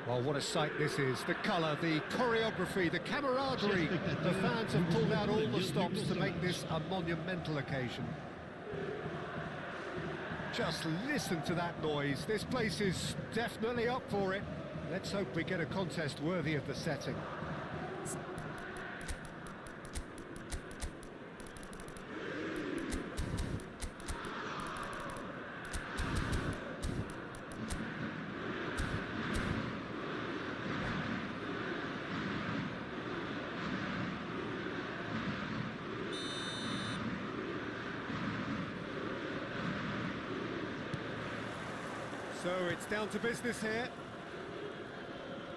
Well, what a sight this is. The colour, the choreography, the camaraderie. The fans have pulled out all the stops to make this a monumental occasion. Just listen to that noise. This place is definitely up for it. Let's hope we get a contest worthy of the setting. So it's down to business here.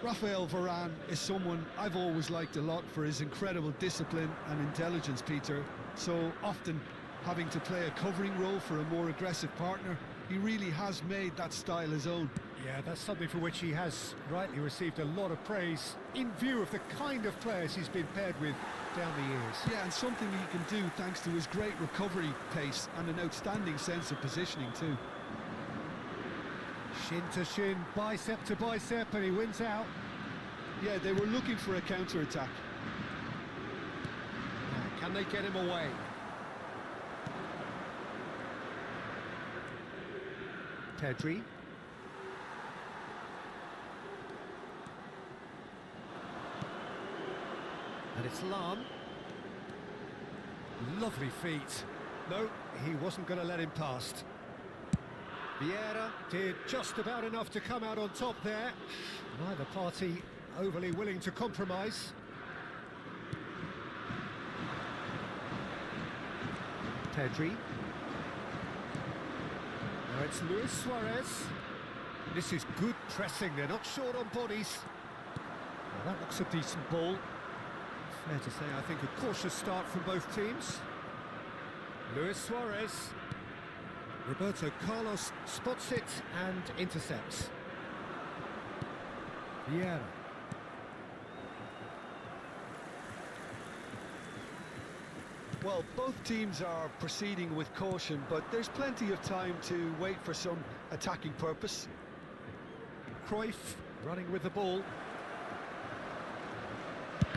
Raphael Varane is someone I've always liked a lot for his incredible discipline and intelligence, Peter. So often having to play a covering role for a more aggressive partner, he really has made that style his own. Yeah, that's something for which he has rightly received a lot of praise in view of the kind of players he's been paired with down the years. Yeah, and something he can do thanks to his great recovery pace and an outstanding sense of positioning too. Shin to shin, bicep to bicep, and he wins out. Yeah, they were looking for a counter-attack. Can they get him away? Pedri. And it's Lam. Lovely feet. No, he wasn't going to let him past. Vieira did just about enough to come out on top there. Neither party overly willing to compromise. Pedri. Now it's Luis Suarez. This is good pressing, they're not short on bodies. Well, that looks a decent ball. Fair to say, I think a cautious start from both teams. Luis Suarez. Roberto Carlos spots it and intercepts. Vieira. Well, both teams are proceeding with caution, but there's plenty of time to wait for some attacking purpose. Cruyff running with the ball.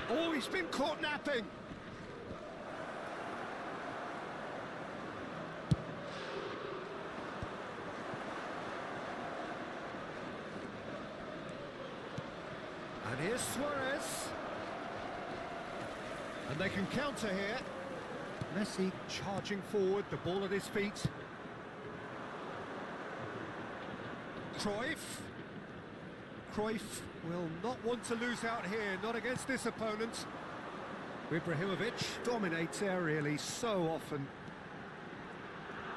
Oh, he's been caught napping. And here's Suarez. And they can counter here. Messi charging forward, the ball at his feet. Cruyff. Cruyff will not want to lose out here, not against this opponent. Ibrahimovic dominates aerially so often.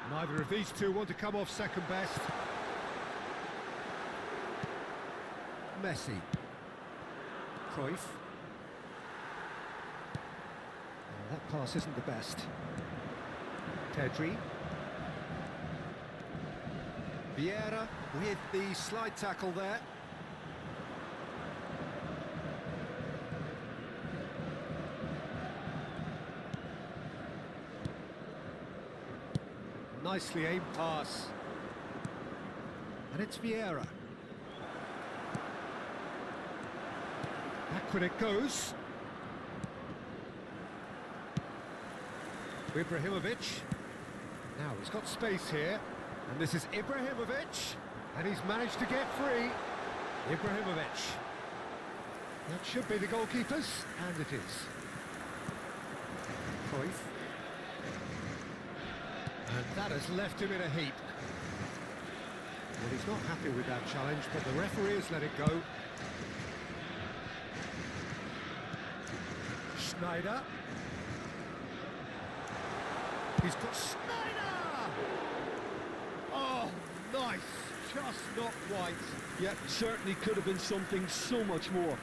Neither of these two want to come off second best. Messi. Cruyff. Oh, that pass isn't the best. Pedri. Vieira with the slide tackle there. Nicely aimed pass. And it's Vieira. Back when it goes. Ibrahimovic. Now he's got space here. And this is Ibrahimovic. And he's managed to get free. Ibrahimovic. That should be the goalkeeper's. And it is. Cruyff. And that has left him in a heap. Well, he's not happy with that challenge, but the referee has let it go. Schneider. He's got Schneider! Oh, nice. Just not quite. Yeah, certainly could have been something so much more.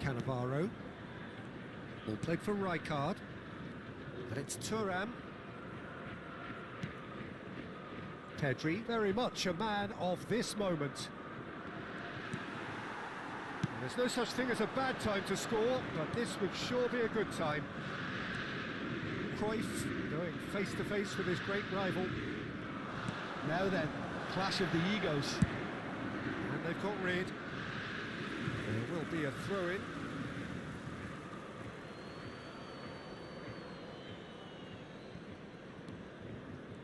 Cannavaro. Ball played for Rijkaard. And it's Thuram. Pedri, very much a man of this moment. And there's no such thing as a bad time to score, but this would sure be a good time. Cruyff going face-to-face with his great rival. Now then, clash of the egos. And they've got rid. There will be a throw-in.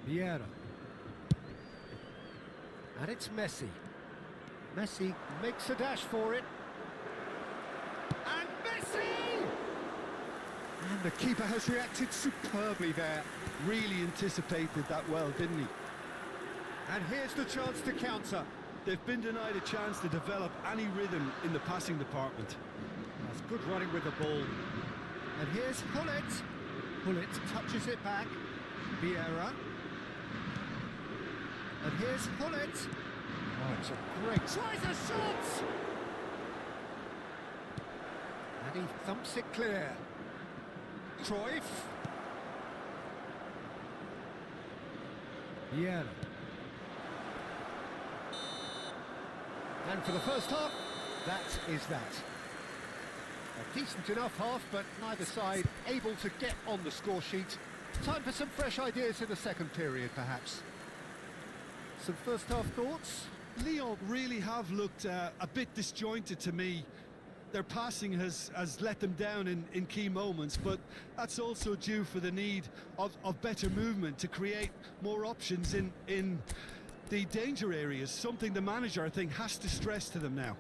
Vieira. And it's Messi. Messi makes a dash for it. And Messi! And the keeper has reacted superbly there. Really anticipated that well, didn't he? And here's the chance to counter. They've been denied a chance to develop any rhythm in the passing department. That's good running with the ball. And here's Hullet. Hullet touches it back. Vieira. And here's Hullet. Oh, it's a great... Tries a shot! And he thumps it clear. Cruyff. Vieira. And for the first half, that is that. A decent enough half, but neither side able to get on the score sheet. Time for some fresh ideas in the second period, perhaps. Some first half thoughts? Lyon really have looked a bit disjointed to me. Their passing has let them down in key moments, but that's also due for the need of better movement to create more options in the danger areas, something the manager, I think, has to stress to them now.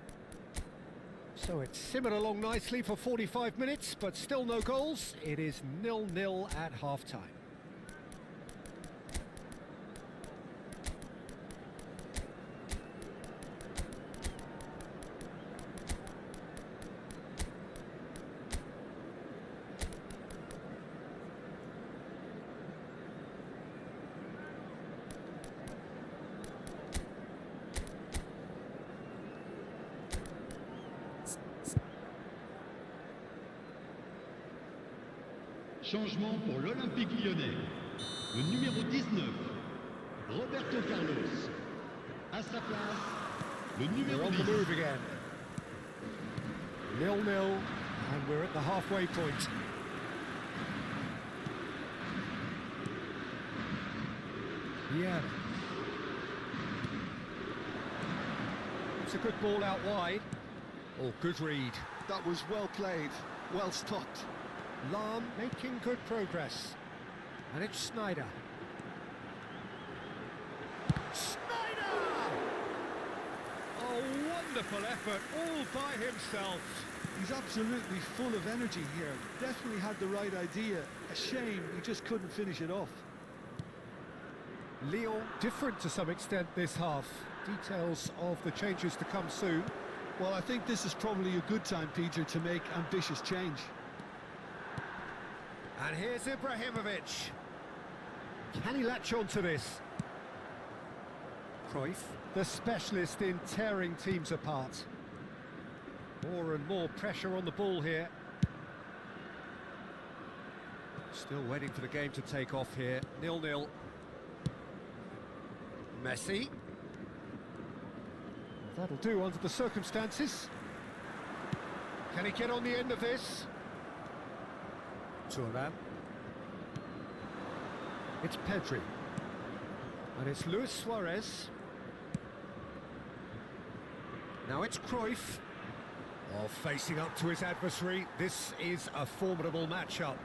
So it's simmered along nicely for 45 minutes, but still no goals. It is 0-0 at half-time. Changement pour l'Olympique lyonnais. Le numéro 19, Roberto Carlos. À sa place, le They're numéro on the 10. move again. 0-0, and we're at the halfway point. Yeah. It's a good ball out wide. Oh, good read. That was well played, well stopped. Lahm making good progress. And it's Snyder. Snyder! Oh, wonderful effort, all by himself. He's absolutely full of energy here. Definitely had the right idea. A shame he just couldn't finish it off. Lyon different to some extent this half. Details of the changes to come soon. Well, I think this is probably a good time, Peter, to make ambitious change. And here's Ibrahimovic. Can he latch on to this? Cruyff, the specialist in tearing teams apart. More and more pressure on the ball here. Still waiting for the game to take off here. 0-0. Messi. That'll do under the circumstances. Can he get on the end of this? Thuram. It's Pedri. And it's Luis Suarez. Now it's Cruyff. Oh, facing up to his adversary. This is a formidable matchup.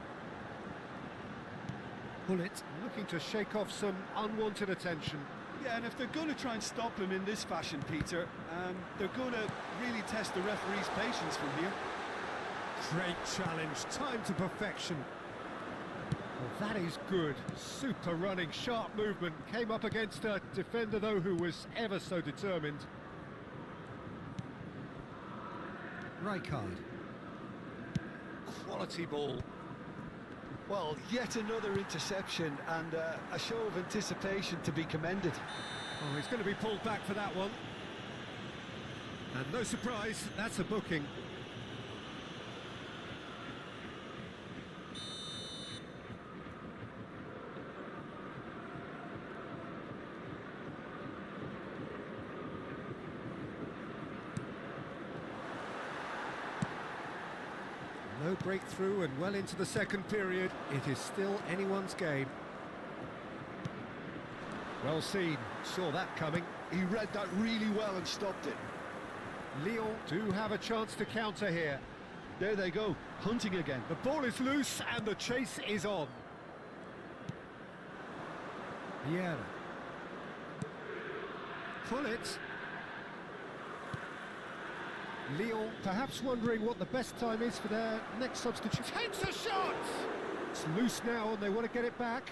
Bullet looking to shake off some unwanted attention. Yeah, and if they're going to try and stop him in this fashion, Peter, they're going to really test the referee's patience from here. Great challenge, time to perfection. Well, that is good. Super running, sharp movement. Came up against a defender, though, who was ever so determined. Rijkaard. Quality ball. Well, yet another interception and a show of anticipation to be commended. Oh, he's going to be pulled back for that one. And no surprise, that's a booking. No breakthrough and well into the second period. It is still anyone's game. Well seen, saw that coming. He read that really well and stopped it. Lyon do have a chance to counter here. There they go, hunting again. The ball is loose and the chase is on. Vieira. Pull it. Lyon perhaps wondering what the best time is for their next substitute. Takes a shot! It's loose now and they want to get it back.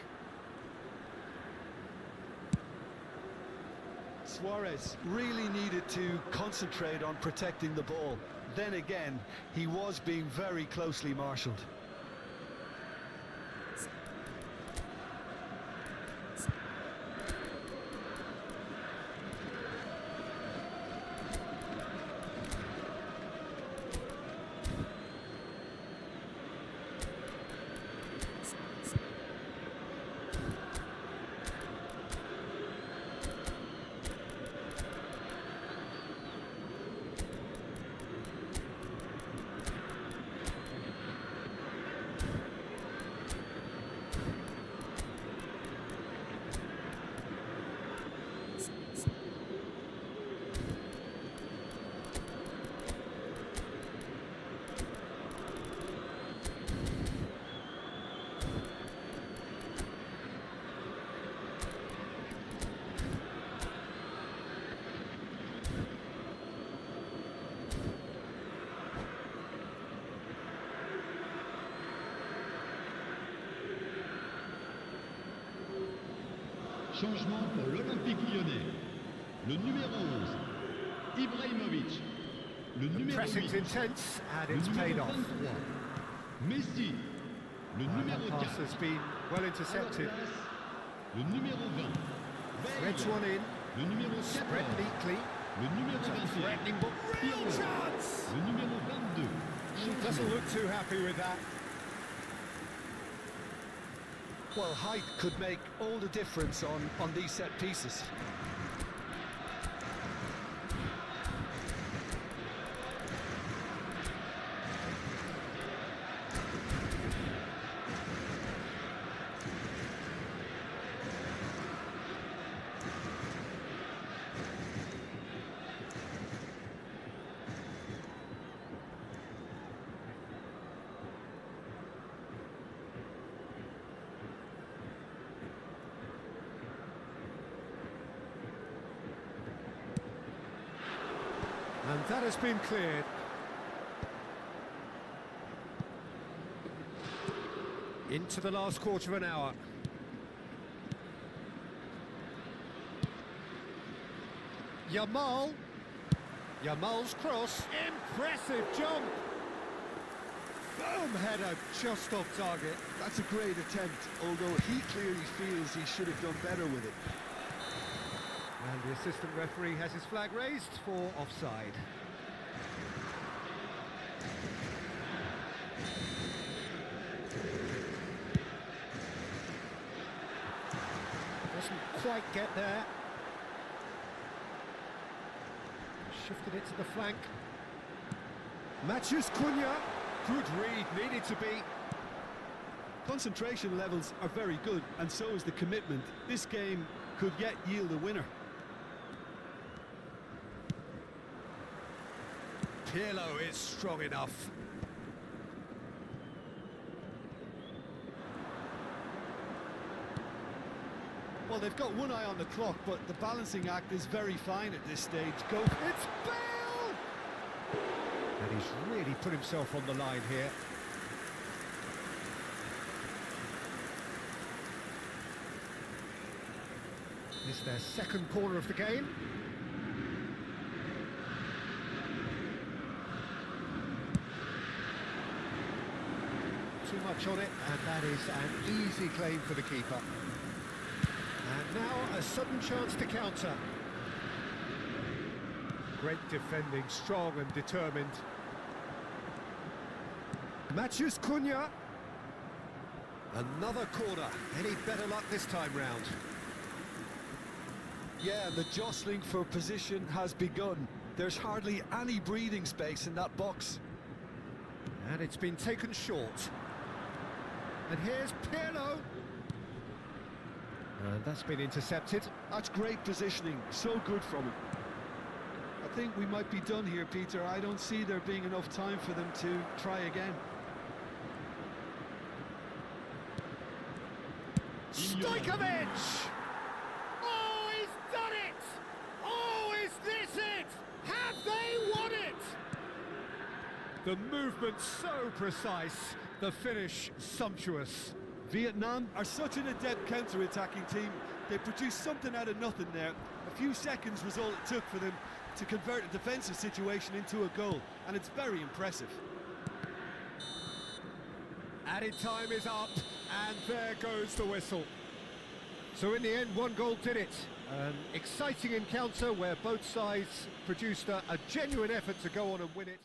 Suarez really needed to concentrate on protecting the ball. Then again, he was being very closely marshalled. Changement pour l'Olympique Lyonnais. Le numéro 11, Ibrahimovic. Le numéro Pressing's 8, intense and le it's paid numéro off. 23, Messi. Le numéro That pass 4, has been well à leur intercepted. place, le numéro 20, Threads one in, le numéro 14, spread neatly. le numéro It's a 21, threatening ball. Real Pirlo. chance! Le numéro 22, Doesn't Changement. look too happy with that. Well, height could make all the difference on these set pieces. And that has been cleared. Into the last quarter of an hour. Yamal's cross. Impressive jump. Boom header just off target. That's a great attempt, although he clearly feels he should have done better with it. And the assistant referee has his flag raised for offside. Doesn't quite get there. Shifted it to the flank. Matches Cunha. Good read, needed to be. Concentration levels are very good, and so is the commitment. This game could yet yield a winner. Pirlo is strong enough. Well, they've got one eye on the clock, but the balancing act is very fine at this stage. Go. It's Bale! And he's really put himself on the line here. It's their second corner of the game. Too much on it, and that is an easy claim for the keeper. And now a sudden chance to counter. Great defending, strong and determined. Matches Cunha. Another corner. Any better luck this time round? Yeah, the jostling for position has begun. There's hardly any breathing space in that box. And it's been taken short. And here's Pirlo. And that's been intercepted. That's great positioning, so good from him. I think we might be done here, Peter. I don't see there being enough time for them to try again. Stojkovic! Oh, he's done it! Oh, is this it? Have they won it? The movement so precise, the finish sumptuous. Vietnam are such an adept counter-attacking team. They produced something out of nothing there. A few seconds was all it took for them to convert a defensive situation into a goal, and it's very impressive. Added time is up, and there goes the whistle. So in the end, one goal did it. An exciting encounter where both sides produced a genuine effort to go on and win it.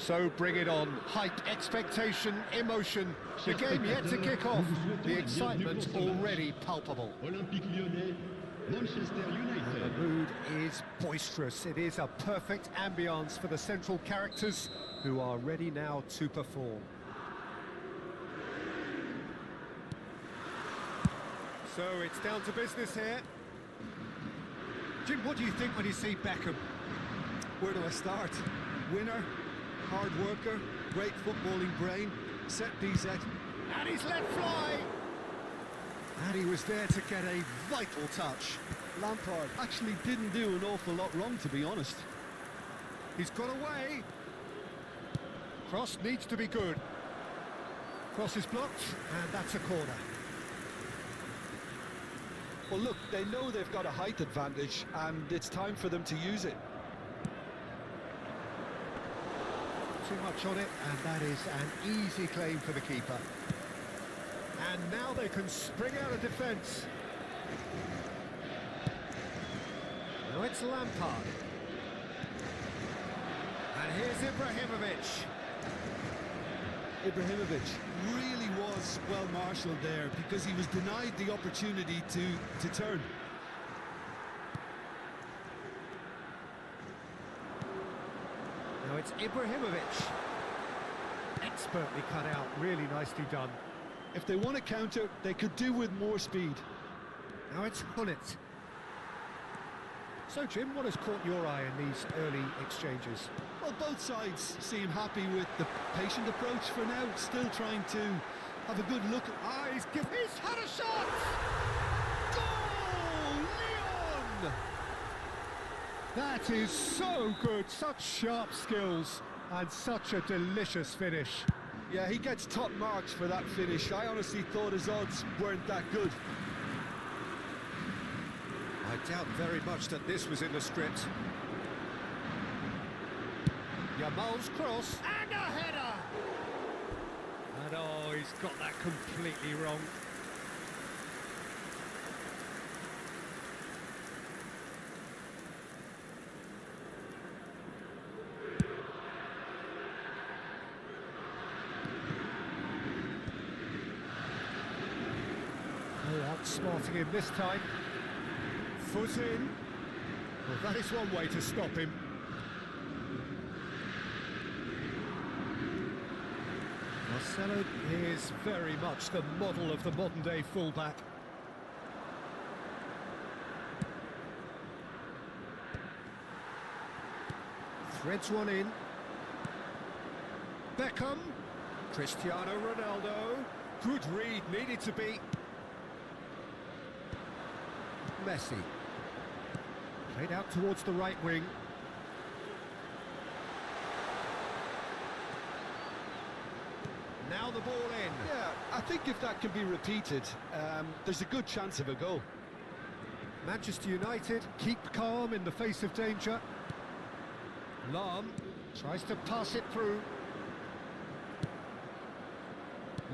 So bring it on. Hype, expectation, emotion. The game yet to kick off. The excitement already palpable. Olympique Lyonnais, Manchester And the United. mood is boisterous. It is a perfect ambience for the central characters who are ready now to perform. So it's down to business here. Jim, what do you think when you see Beckham? Where do I start? Winner, hard worker, great footballing brain, set piece at. And he's let fly! And he was there to get a vital touch. Lampard actually didn't do an awful lot wrong, to be honest. He's got away. Cross needs to be good. Cross is blocked, and that's a corner. Well, look, they know they've got a height advantage, and it's time for them to use it. Too much on it, and that is an easy claim for the keeper. And now they can spring out of defence. Now it's Lampard. And here's Ibrahimovic. Ibrahimovic really was well marshalled there because he was denied the opportunity to turn. Now it's Ibrahimovic. Expertly cut out, really nicely done. If they want to counter, they could do with more speed. Now it's Hullet. So, Jim, what has caught your eye in these early exchanges? Well, both sides seem happy with the patient approach for now, still trying to have a good look. He's had a shot! Goal! Leon! That is so good, such sharp skills, and such a delicious finish. Yeah, he gets top marks for that finish. I honestly thought his odds weren't that good. I doubt very much that this was in the script. Yamal's cross, and a header! And oh, he's got that completely wrong. Oh, outsmarting him this time. Foot in. Well, that is one way to stop him. Marcelo is very much the model of the modern-day fullback. Threads one in. Beckham. Cristiano Ronaldo. Good read, needed to be. Messi. Played out towards the right wing. Now the ball in. Yeah, I think if that can be repeated, there's a good chance of a goal. Manchester United keep calm in the face of danger. Lahm tries to pass it through.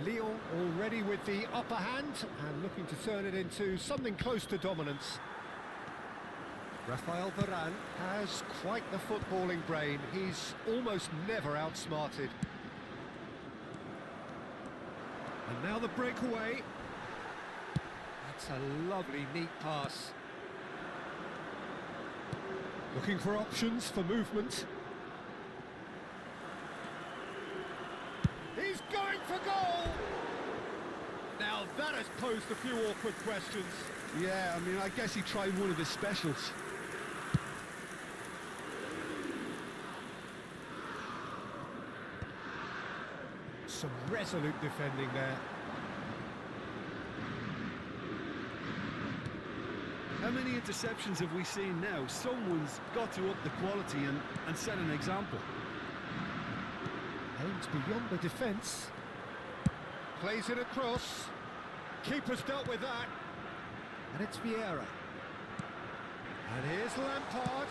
Lyon already with the upper hand and looking to turn it into something close to dominance. Rafael Varane has quite the footballing brain. He's almost never outsmarted. And now the breakaway. That's a lovely, neat pass. Looking for options for movement. He's going for goal! Now that has posed a few awkward questions. Yeah, I mean, I guess he tried one of his specials. Some resolute defending there. How many interceptions have we seen now? Someone's got to up the quality and set an example. Aims beyond the defence. Plays it across. Keeper's dealt with that. And it's Vieira. And here's Lampard.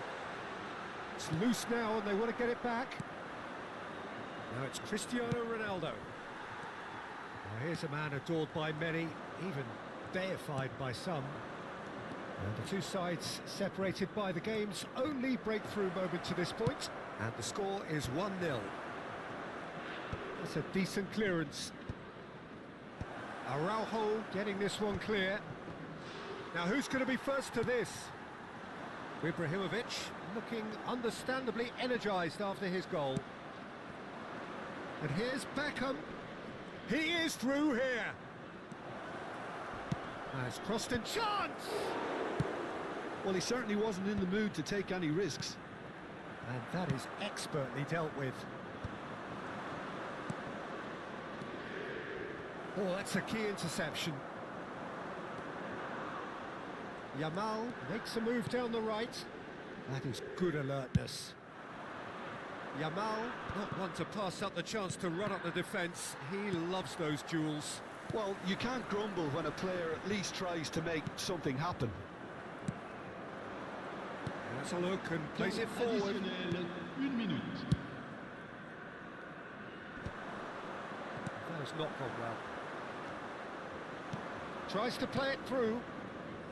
It's loose now and they want to get it back. Now it's Cristiano Ronaldo. Now here's a man adored by many, even deified by some. And the two sides separated by the game's only breakthrough moment to this point. And the score is 1-0. That's a decent clearance. Araujo getting this one clear. Now who's going to be first to this? Ibrahimovic looking understandably energised after his goal. And here's Beckham. He is through here. Has crossed in chance. Well, he certainly wasn't in the mood to take any risks. And that is expertly dealt with. Oh, that's a key interception. Yamal makes a move down the right. That is good alertness. Yamal, not one to pass up the chance to run up the defence. He loves those duels. Well, you can't grumble when a player at least tries to make something happen. Let's a look and plays it forward. Additionnel, 1 minute. That has not gone well. Tries to play it through.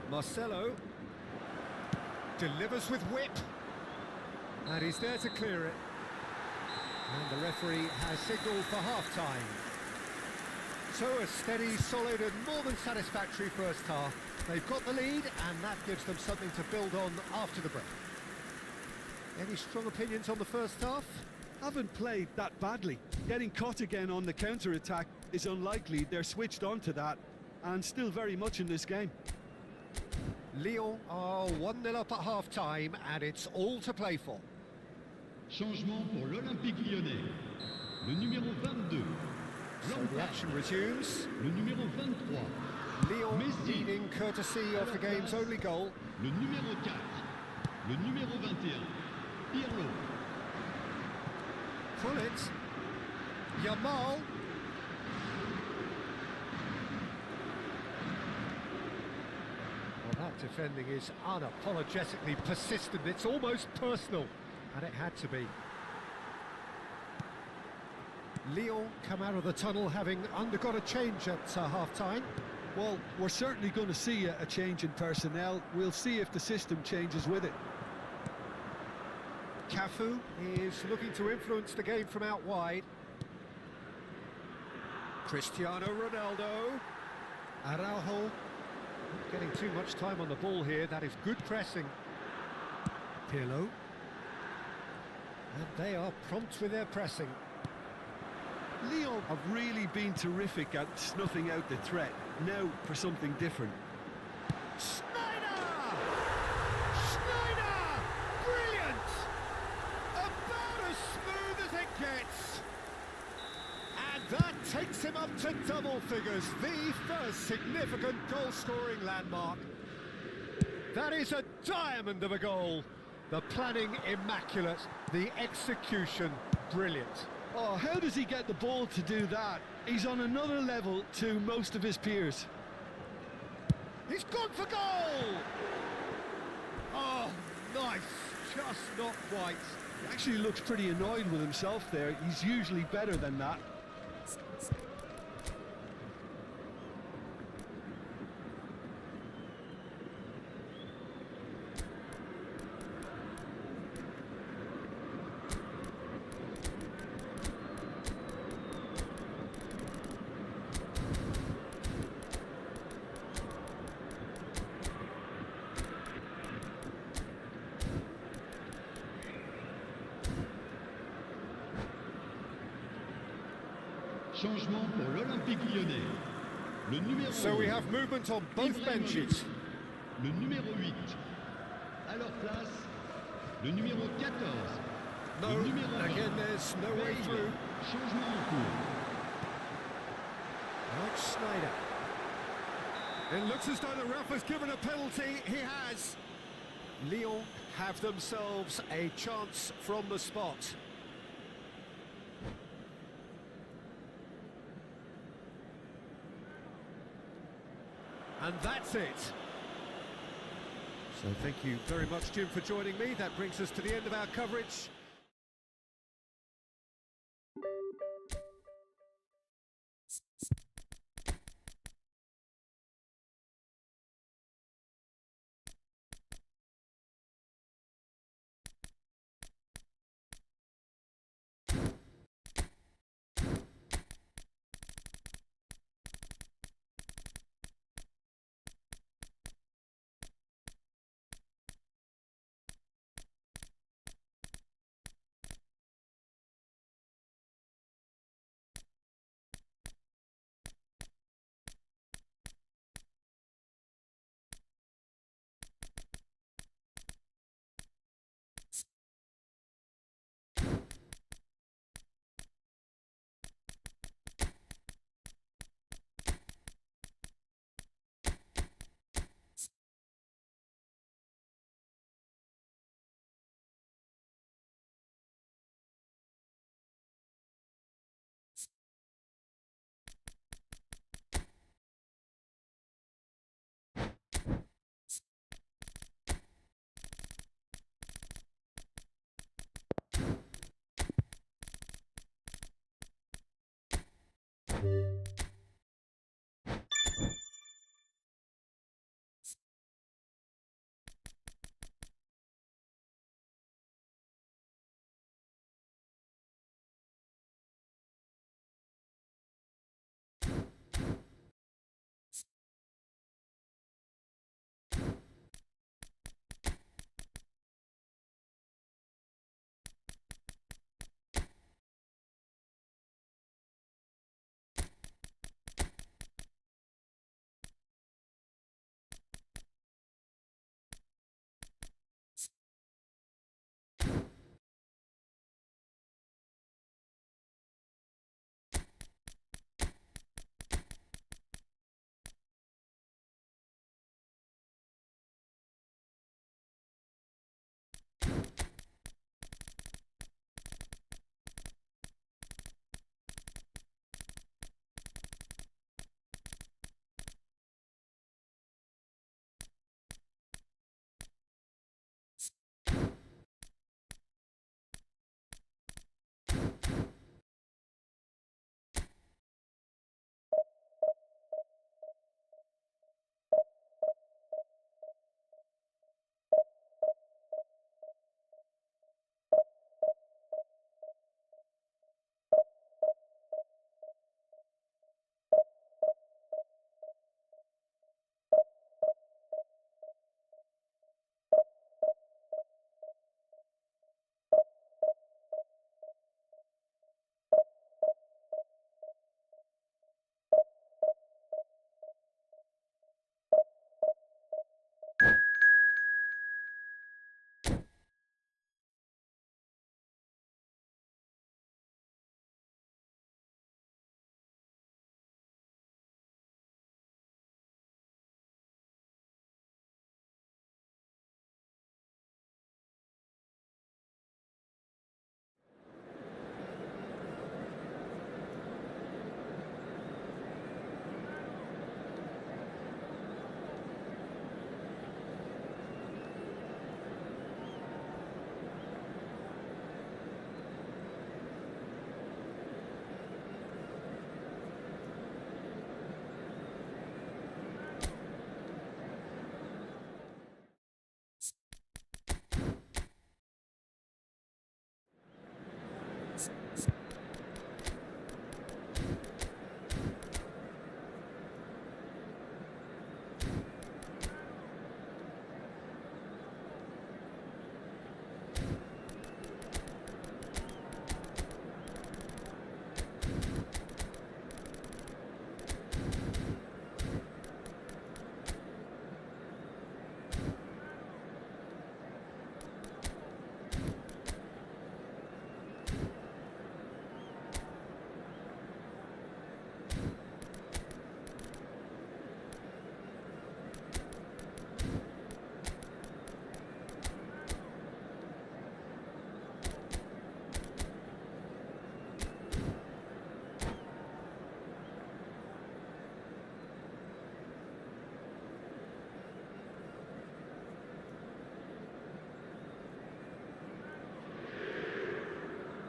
Marcelo delivers with whip. And he's there to clear it. And the referee has signalled for half-time. So a steady, solid and more than satisfactory first half. They've got the lead and that gives them something to build on after the break. Any strong opinions on the first half? Haven't played that badly. Getting caught again on the counter-attack is unlikely. They're switched on to that and still very much in this game. Lyon are 1-0 up at half-time and it's all to play for. Changement pour l'Olympique Lyonnais. Le numéro 22. So the action resumes. Le numéro 23. Lyon Messi. leading courtesy of the game's only goal. Le numéro 4. Le numéro 21. Pirlo. Pull it. Yamal. Well, that defending is unapologetically persistent. It's almost personal, and it had to be. Lyon come out of the tunnel having undergone a change at half-time. Well, we're certainly going to see a change in personnel. We'll see if the system changes with it. Cafu is looking to influence the game from out wide. Cristiano Ronaldo. Araujo. Not getting too much time on the ball here. That is good pressing. Pirlo. And they are prompt with their pressing. Lyon have really been terrific at snuffing out the threat. Now for something different. Schneider! Schneider! Brilliant! About as smooth as it gets. And that takes him up to double figures. The first significant goal-scoring landmark. That is a diamond of a goal. The planning immaculate, the execution brilliant. Oh, how does he get the ball to do that? He's on another level to most of his peers. He's gone for goal! Oh, nice. Just not quite. He actually looks pretty annoyed with himself there. He's usually better than that. Changement pour l'Olympique Lyonnais. Le numéro So we have movement on both benches. Le numéro 8. À leur place, le numéro 14. No, le numéro 20. again there's no way Bale. through. Changement en cours. Alex Schneider. It looks as though the ref has given a penalty. He has. Lyon have themselves a chance from the spot. And that's it. So thank you very much, Jim, for joining me. That brings us to the end of our coverage.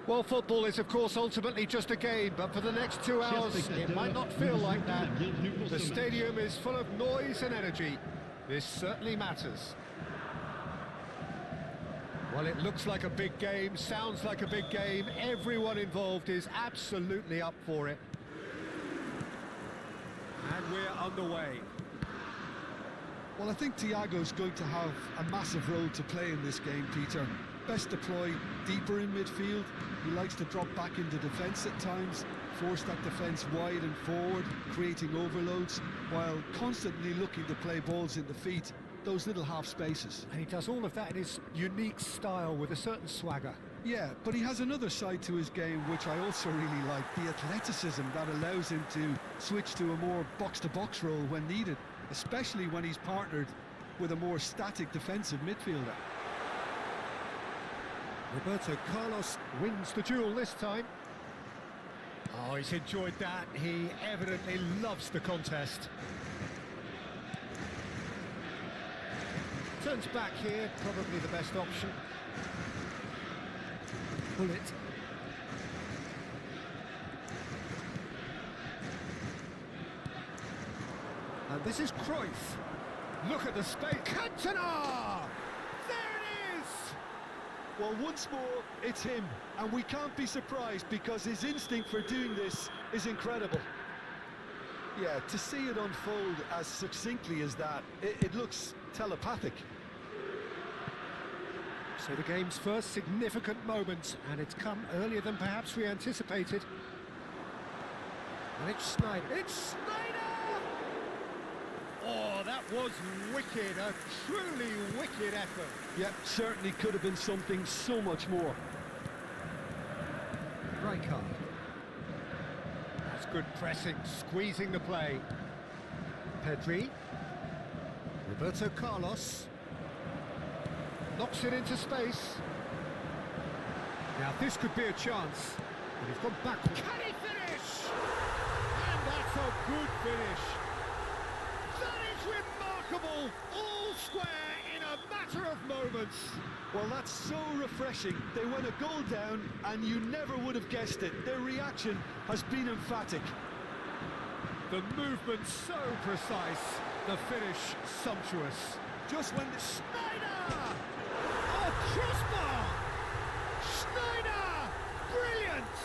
Well, football is, of course, ultimately just a game, but for the next 2 hours, it might not feel like that. The stadium is full of noise and energy. This certainly matters. Well, it looks like a big game, sounds like a big game. Everyone involved is absolutely up for it. And we're underway. Well, I think Thiago's going to have a massive role to play in this game, Peter. Best deployed deeper in midfield. He likes to drop back into defence at times, force that defence wide and forward, creating overloads, while constantly looking to play balls in the feet, those little half spaces. And he does all of that in his unique style with a certain swagger. Yeah, but he has another side to his game which I also really like, the athleticism that allows him to switch to a more box-to-box role when needed, especially when he's partnered with a more static defensive midfielder. Roberto Carlos wins the duel this time. Oh, he's enjoyed that. He evidently loves the contest. Turns back here, probably the best option. Pull it. And this is Cruyff. Look at the space. Cantona! There it is! Well, once more, it's him, and we can't be surprised because his instinct for doing this is incredible. Yeah, to see it unfold as succinctly as that, it looks telepathic. So the game's first significant moment, and it's come earlier than perhaps we anticipated. And it's Sneijder. It's Sneijder! Oh, that was wicked, a truly wicked effort. Yeah, certainly could have been something so much more. Rijkaard. That's good pressing, squeezing the play. Pedri. Roberto Carlos. Knocks it into space. Now this could be a chance. But he's gone back. Can he finish? And that's a good finish. That is remarkable. All square in a matter of moments. Well, that's so refreshing. They went a goal down and you never would have guessed it. Their reaction has been emphatic. The movement so precise. The finish sumptuous. Just when the... Sneijder! Oh, crossbar! Sneijder! Brilliant!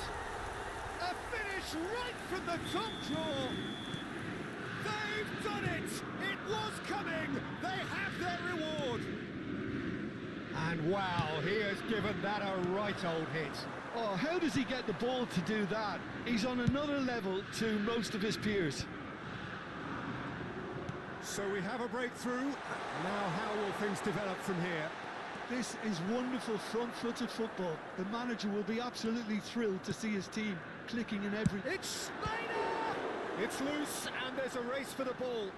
A finish right from the top draw. They've done it! It was coming! They have their reward! And wow, he has given that a right old hit. Oh, how does he get the ball to do that? He's on another level to most of his peers. So we have a breakthrough. Now how will things develop from here? This is wonderful front-footed football. The manager will be absolutely thrilled to see his team clicking in every... It's Sneijder! It's loose and there's a race for the ball.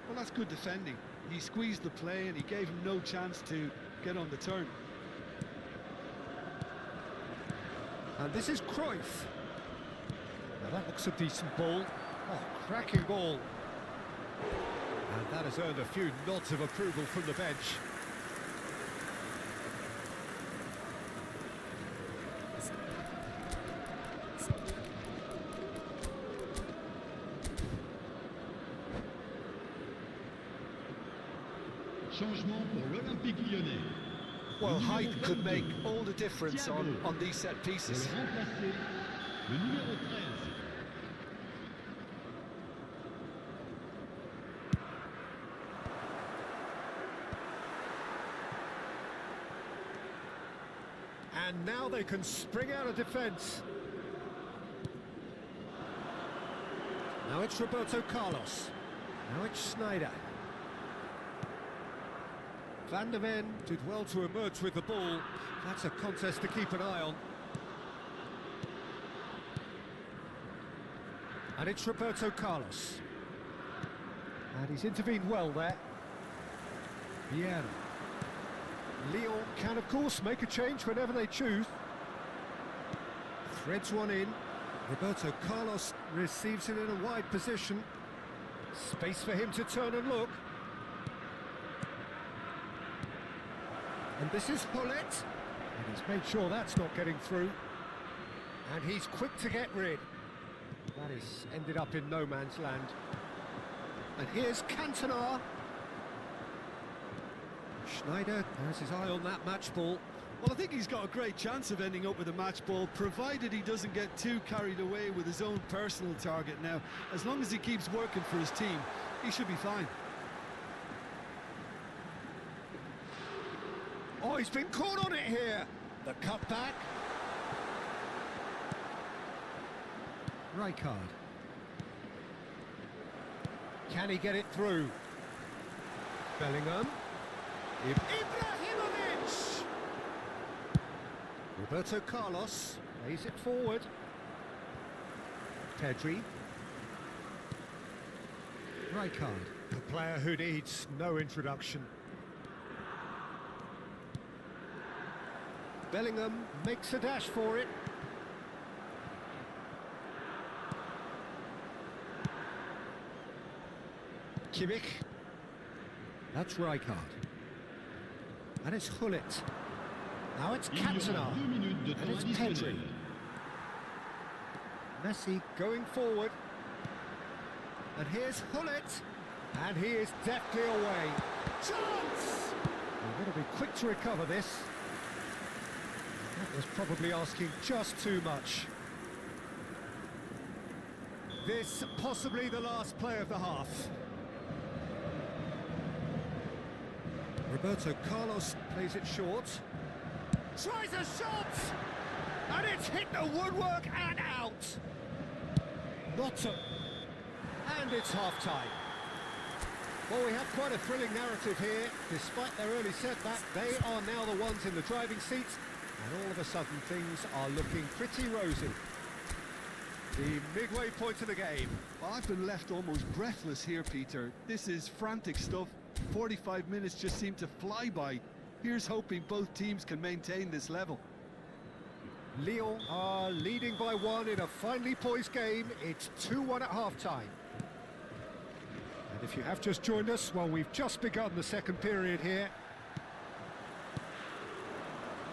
Well, that's good defending. He squeezed the play and he gave him no chance to get on the turn. And this is Cruyff. Now that looks a decent ball. Oh, cracking ball. And that has earned a few nods of approval from the bench. Changement pour l'Olympique Lyonnais. Well, height could make all the difference on these set pieces. Pour remplacer le numéro 13. And now they can spring out of defence. Now it's Roberto Carlos. Now it's Sneijder. Van der Ven did well to emerge with the ball. That's a contest to keep an eye on. And it's Roberto Carlos. And he's intervened well there. Vieira. Lyon can, of course, make a change whenever they choose. Threads one in. Roberto Carlos receives it in a wide position. Space for him to turn and look. And this is Hullet. And he's made sure that's not getting through. And he's quick to get rid. That is ended up in no man's land. And here's Cantona. Schneider has his eye on that match ball. Well, I think he's got a great chance of ending up with a match ball, provided he doesn't get too carried away with his own personal target now. As long as he keeps working for his team, he should be fine. Oh, he's been caught on it here. The cutback. Rijkaard. Can he get it through? Bellingham. Ibrahimovic! Roberto Carlos plays it forward. Pedri. Rijkaard. A player who needs no introduction. Bellingham makes a dash for it. Kimmich. That's Rijkaard. And it's Hullet. Now it's Cantona. And it's Pedri. Messi going forward. And here's Hullet. And he is deftly away. Chance! We're going to be quick to recover this. That was probably asking just too much. This possibly the last play of the half. Roberto Carlos plays it short. Tries a shot! And it's hit the woodwork and out! Not a... And it's half-time. Well, we have quite a thrilling narrative here. Despite their early setback, they are now the ones in the driving seat. And all of a sudden, things are looking pretty rosy. The midway point of the game. Well, I've been left almost breathless here, Peter. This is frantic stuff. 45 minutes just seem to fly by. Here's hoping both teams can maintain this level. Lyon are leading by 1 in a finely poised game. It's 2-1 at half-time. And if you have just joined us, well, we've just begun the second period here.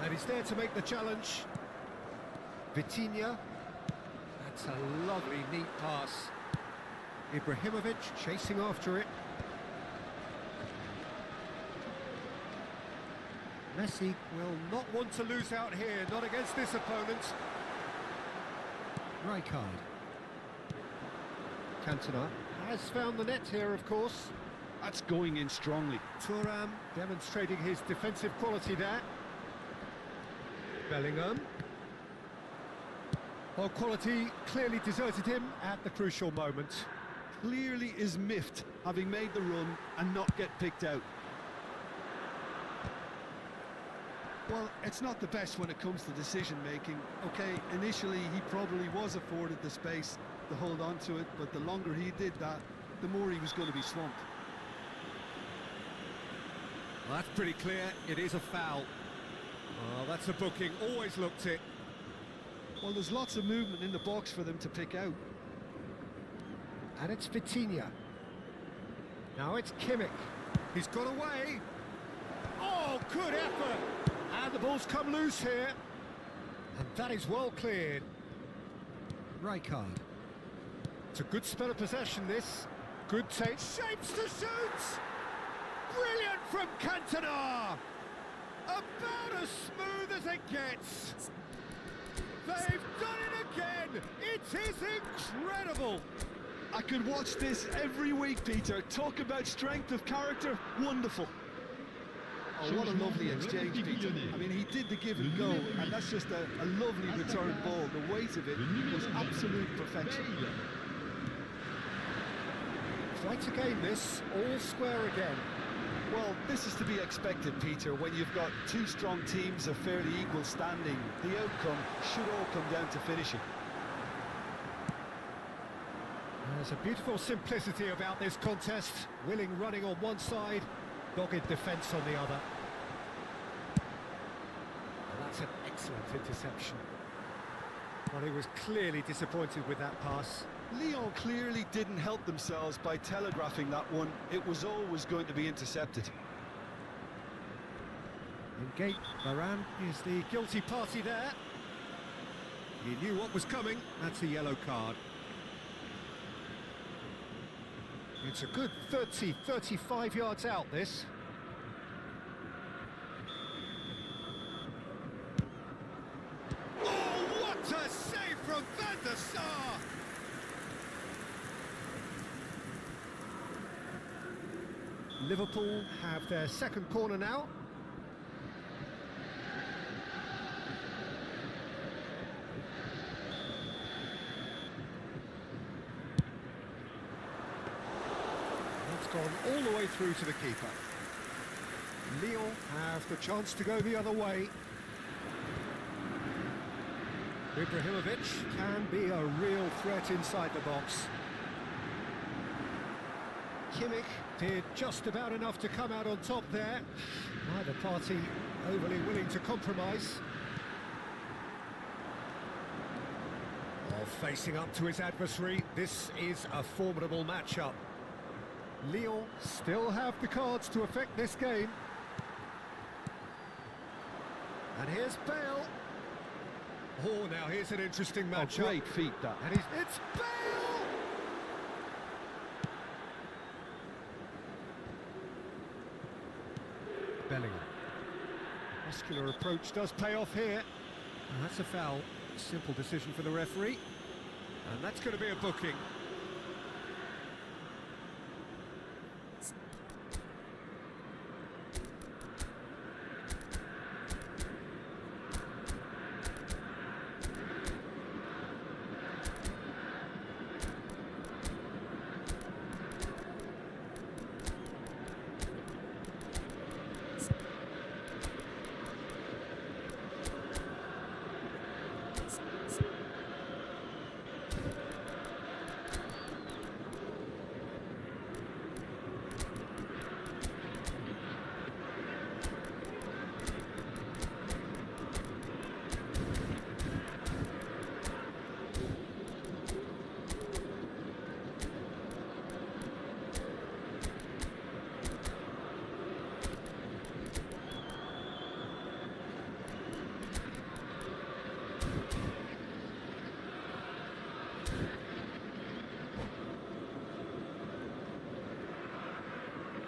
And he's there to make the challenge. Vitinha. That's a lovely, neat pass. Ibrahimovic chasing after it. Messi will not want to lose out here, not against this opponent. Rijkaard. Cantona has found the net here, of course. That's going in strongly. Thuram demonstrating his defensive quality there. Bellingham. Well, quality clearly deserted him at the crucial moment. Clearly is miffed, having made the run and not get picked out. Well, it's not the best when it comes to decision-making. Okay, initially he probably was afforded the space to hold on to it, but the longer he did that, the more he was going to be swamped. Well, that's pretty clear. It is a foul. Oh, that's a booking. Always looked it. Well, there's lots of movement in the box for them to pick out. And it's Vitinha. Now it's Kimmich. He's got away. Oh, good effort. And the ball's come loose here. And that is well cleared. Rijkaard. It's a good spell of possession, this. Good take. Shapes to shoot! Brilliant from Cantona! About as smooth as it gets. They've done it again! It is incredible! I could watch this every week, Peter. Talk about strength of character. Wonderful. Oh, what a lovely exchange, Peter. I mean, he did the give and go, and that's just a lovely return ball. The weight of it was absolute perfection. Quite a game, this. All square again. Well, this is to be expected, Peter, when you've got two strong teams of fairly equal standing. The outcome should all come down to finishing. There's a beautiful simplicity about this contest. Willing running on one side, dogged defence on the other. And that's an excellent interception. Well, he was clearly disappointed with that pass. Lyon clearly didn't help themselves by telegraphing that one. It was always going to be intercepted. In escape. Varane is the guilty party there. He knew what was coming. That's a yellow card. It's a good 30, 35 yards out, this. Oh, what a save from Van der Sar! Liverpool have their second corner now. That's gone all the way through to the keeper. Lyon have the chance to go the other way. Ibrahimovic can be a real threat inside the box. Kimmich did just about enough to come out on top there. Neither party overly willing to compromise. Oh, facing up to his adversary, this is a formidable matchup. Lyon still have the cards to affect this game. And here's Bale. Oh, now here's an interesting matchup. Great feat, that. And it's Bale! Bellingham. Muscular approach does pay off here. And that's a foul. Simple decision for the referee. And that's going to be a booking.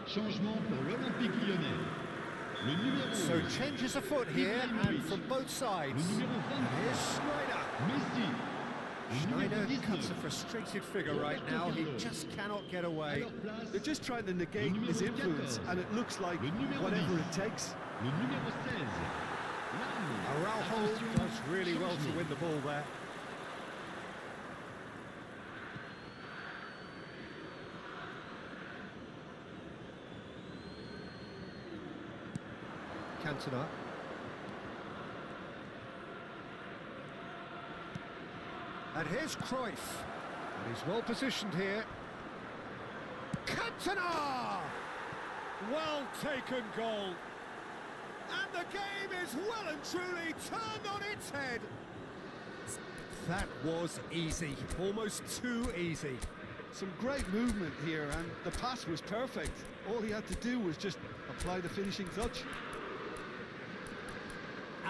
Changement pour l'Olympique Lyonnais. Le numéro So changes afoot here, and from both sides. Le numéro 20. Here's Schneider. Messi. Le numéro Schneider 19. cuts a frustrated figure right now. He just cannot get À away. leur place, They're just trying to negate Le his numéro influence, 14. and it looks like Le numéro whatever 10. it takes. le numéro 16. Araujo Attention, does really well to changement. win the ball there. Cantona. And here's Cruyff. And he's well positioned here. Cantona! Well taken goal. And the game is well and truly turned on its head. That was easy, almost too easy. Some great movement here, and the pass was perfect. All he had to do was just apply the finishing touch.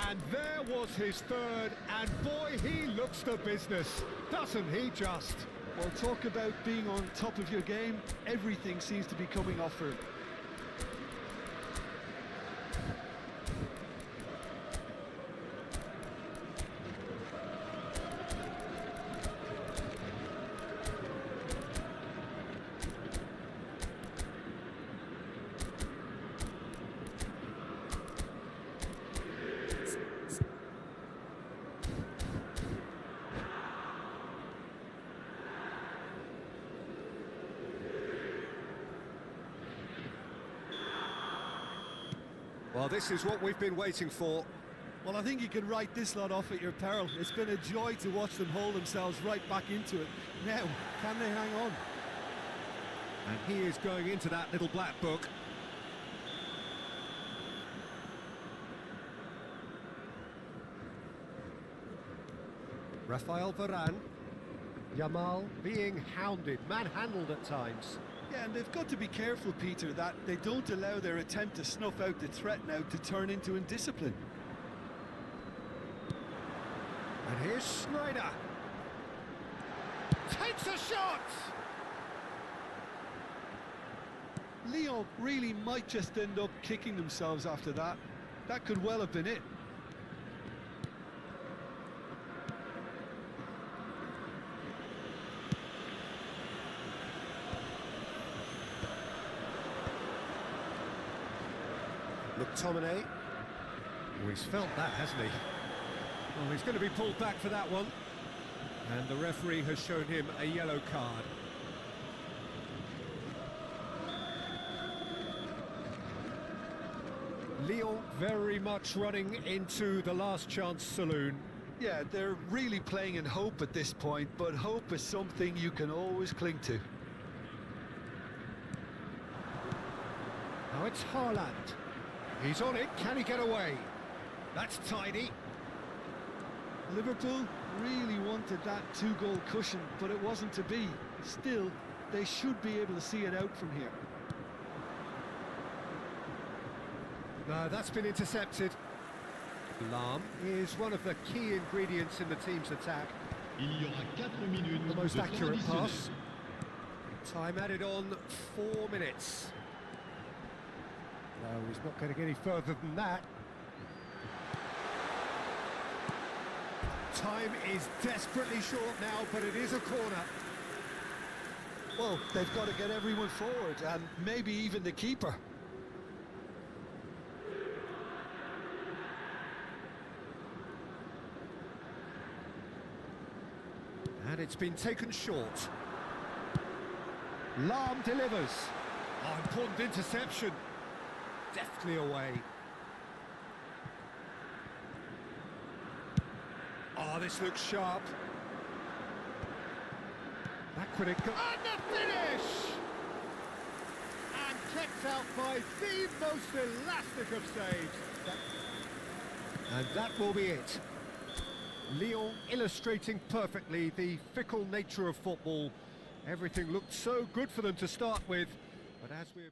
And there was his third, and boy, he looks the business, doesn't he just? Well, talk about being on top of your game. Everything seems to be coming off for him. Well, this is what we've been waiting for. Well, I think you can write this lot off at your peril. It's been a joy to watch them hold themselves right back into it. Now, can they hang on? And he is going into that little black book. Rafael Varane. Yamal being hounded, manhandled at times. Yeah, and they've got to be careful, Peter, that they don't allow their attempt to snuff out the threat now to turn into indiscipline. And here's Schneider. Takes a shot! Lyon really might just end up kicking themselves after that. That could well have been it. McTominay. Oh, he's felt that, hasn't he? Well, he's going to be pulled back for that one. And the referee has shown him a yellow card. Lyon very much running into the last chance saloon. Yeah, they're really playing in hope at this point, but hope is something you can always cling to. Now it's Haaland. He's on it, can he get away? That's tidy. Liverpool really wanted that two-goal cushion, but it wasn't to be. Still, they should be able to see it out from here. No, that's been intercepted. Lahm is one of the key ingredients in the team's attack. Il y aura 4 minutes The most de temps accurate additionnel. pass. Time added on 4 minutes. No, he's not going to get any further than that. Time is desperately short now, but it is a corner. Well, they've got to get everyone forward, and maybe even the keeper. And it's been taken short. Lahm delivers. Oh, important interception. Deftly away. Oh, this looks sharp. Back with it. And the finish! And kept out by the most elastic of saves. And that will be it. Lyon illustrating perfectly the fickle nature of football. Everything looked so good for them to start with, but as we've...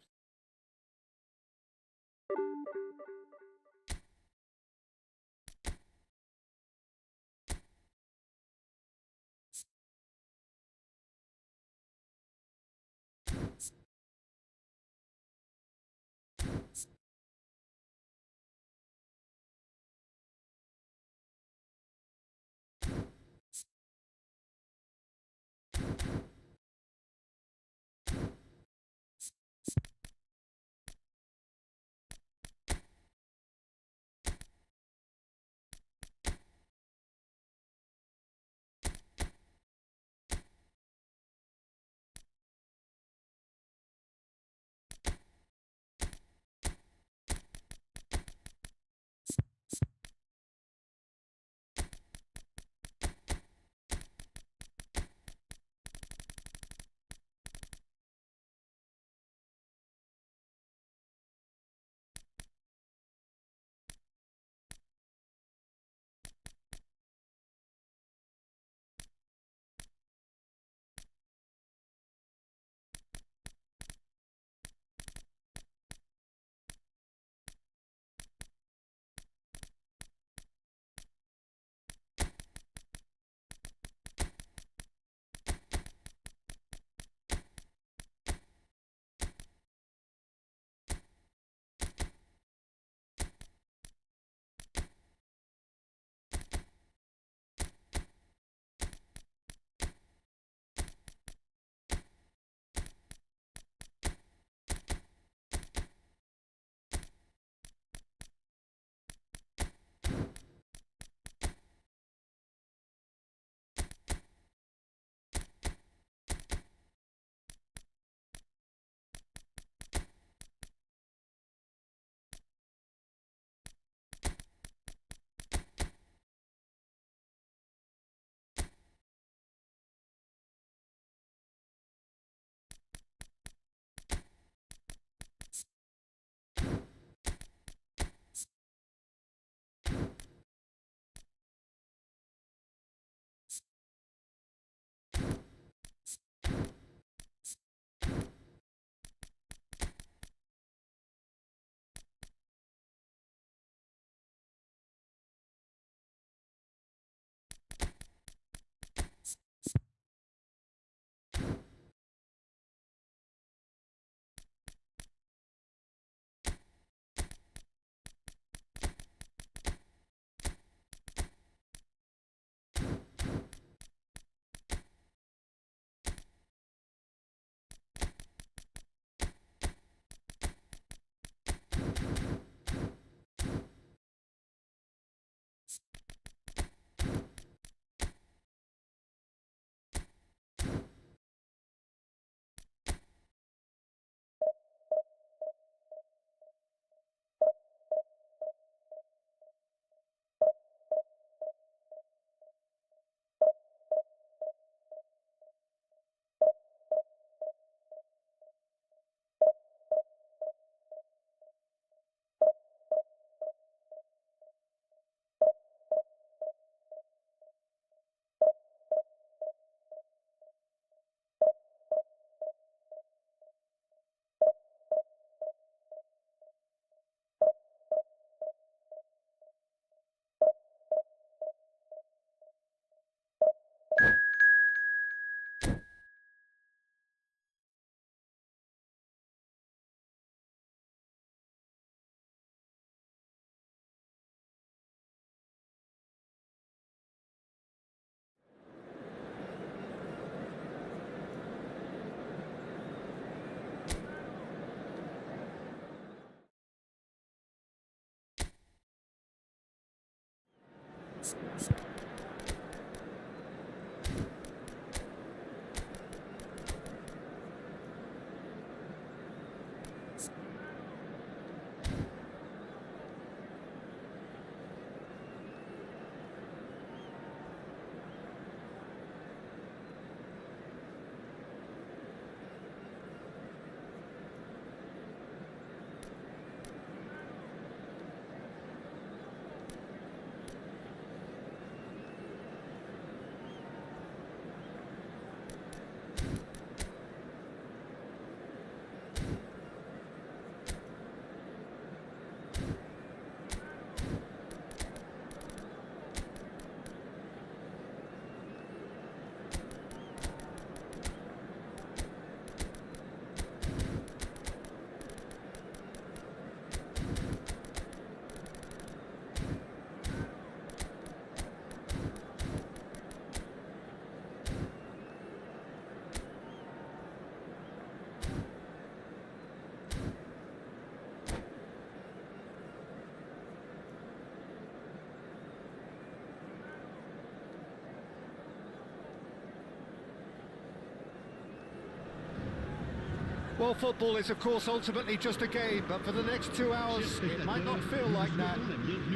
Well, football is, of course, ultimately just a game, but for the next 2 hours, it might not feel like that.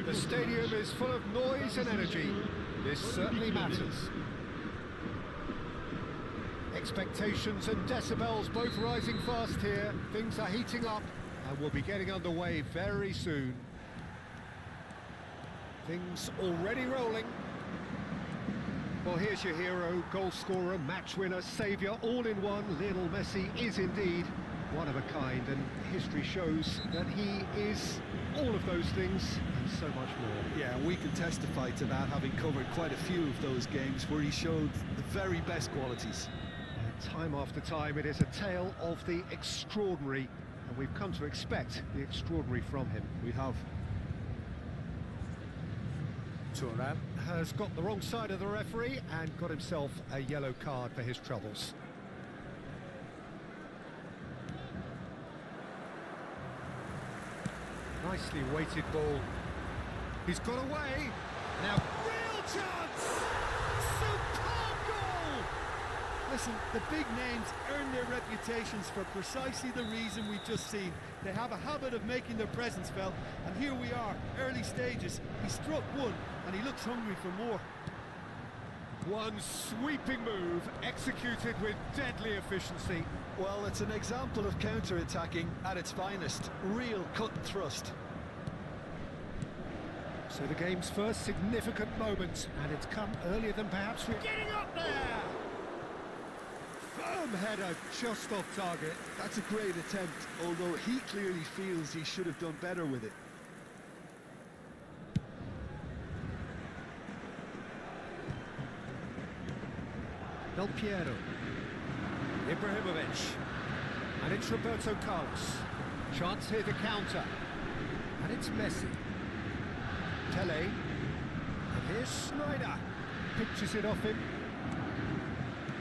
The stadium is full of noise and energy. This certainly matters. Expectations and decibels both rising fast here. Things are heating up, and we'll be getting underway very soon. Things already rolling. Well, here's your hero, goal scorer, match winner, saviour, all in one. Lionel Messi is indeed one of a kind, and history shows that he is all of those things and so much more. Yeah, we can testify to that, having covered quite a few of those games where he showed the very best qualities. And time after time, it is a tale of the extraordinary, and we've come to expect the extraordinary from him. We have. Turan has got the wrong side of the referee and got himself a yellow card for his troubles. Nicely weighted ball. He's got away. Now, real chance! Superb goal! Listen, the big names earn their reputations for precisely the reason we've just seen. They have a habit of making their presence felt, and here we are, early stages. He struck one, and he looks hungry for more. One sweeping move, executed with deadly efficiency. Well, it's an example of counter-attacking at its finest. Real cut and thrust. So the game's first significant moment, and it's come earlier than perhaps we're getting up there! Firm header, just off target. That's a great attempt, although he clearly feels he should have done better with it. Del Piero. Ibrahimovic. And it's Roberto Carlos. Chance here to counter. And it's Messi. Tele. And here's Snyder. Pitches it off him.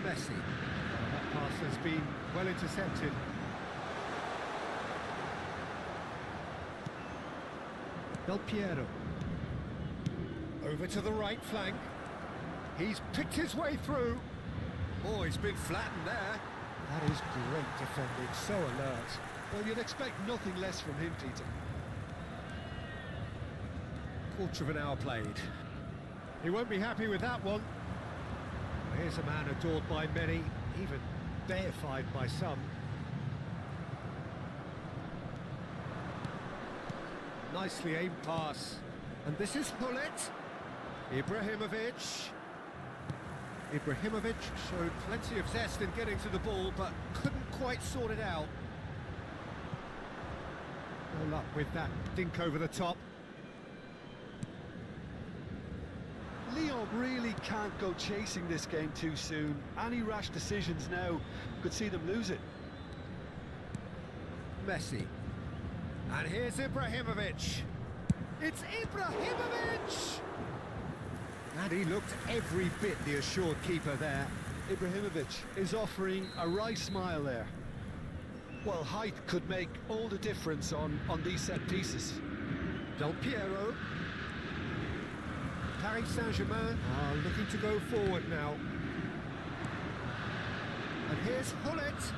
Messi. That pass has been well intercepted. Del Piero. Over to the right flank. He's picked his way through. Oh, he's been flattened there. That is great defending, so alert. Well, you'd expect nothing less from him, Peter. Quarter of an hour played. He won't be happy with that one. Here's a man adored by many, even deified by some. Nicely aimed pass. And this is Hullet. Ibrahimovic. Ibrahimovic showed plenty of zest in getting to the ball, but couldn't quite sort it out. No luck with that dink over the top. Lyon really can't go chasing this game too soon. Any rash decisions now could see them lose it. Messi. And here's Ibrahimovic. It's Ibrahimovic! And he looked every bit the assured keeper there. Ibrahimovic is offering a wry smile there. Well, height could make all the difference on these set pieces. Del Piero. Paris Saint-Germain are looking to go forward now. And here's Hullet.